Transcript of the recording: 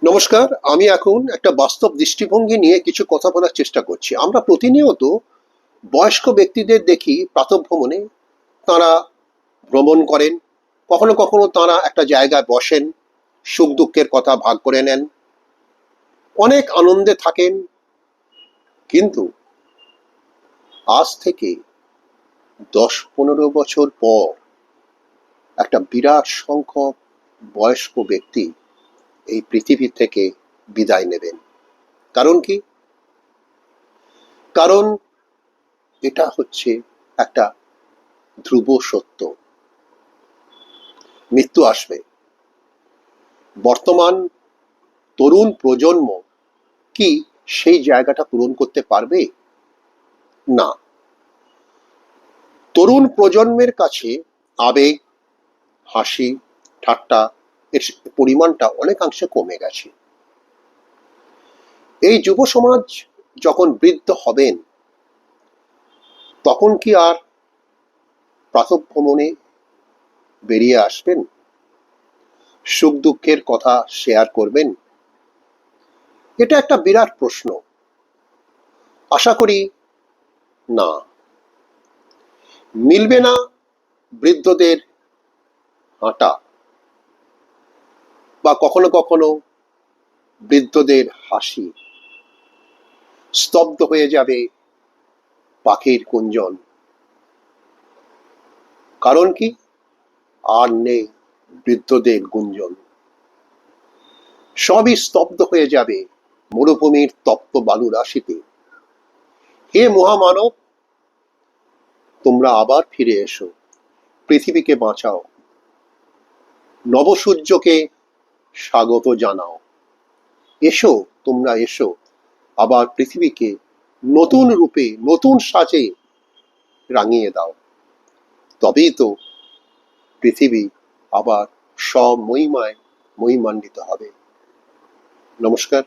নমস্কার। আমি এখন একটা বাস্তব দৃষ্টিভঙ্গি নিয়ে কিছু কথা বলার চেষ্টা করছি। আমরা প্রতিনিয়ত বয়স্ক ব্যক্তিদের দেখি প্রাতঃভ্রমণে। তাঁরা ভ্রমণ করেন। কখনো কখনো তাঁরা একটা জায়গায় বসেন, সুখ দুঃখের কথা ভাগ করে নেন, অনেক আনন্দে থাকেন। কিন্তু আজ থেকে 10-15 বছর পর একটা বিরাট সংখ্যক বয়স্ক ব্যক্তি এই পৃথিবী থেকে বিদায় নেবেন। কারণ কি? কারণ এটা হচ্ছে একটা ধ্রুব সত্য। মৃত্যু আসবে। বর্তমান তরুণ প্রজন্ম কি সেই জায়গাটা পূরণ করতে পারবে? না। তরুণ প্রজন্মের কাছে আবেগ, হাসি, ঠাট্টা এর পরিমাণটা অনেকাংশে কমে গেছে। এই যুব সমাজ যখন বৃদ্ধ হবেন, তখন কি আর প্রাতঃভ্রমণে বেরিয়ে আসবেন? সুখ দুঃখের কথা শেয়ার করবেন? এটা একটা বিরাট প্রশ্ন। আশা করি না। মিলবে না বৃদ্ধদের হাঁটা, বা কখনো কখনো বৃদ্ধদের হাসি। স্তব্ধ হয়ে যাবে পাখির কুঞ্জন। কারণ কি? আর নেই বৃদ্ধদের গুঞ্জন। সবই স্তব্ধ হয়ে যাবে মরুভূমির তপ্ত বালু রাশিতে। হে মহামানব, তোমরা আবার ফিরে এসো, পৃথিবীকে বাঁচাও, নবসূর্যকে স্বাগত জানাও। এসো, তোমরা এসো, আবার পৃথিবীকে নতুন রূপে, নতুন সাজে রাঙিয়ে দাও। তবেই তো পৃথিবী আবার স্বমহিমায় মহিমান্বিত হবে। নমস্কার।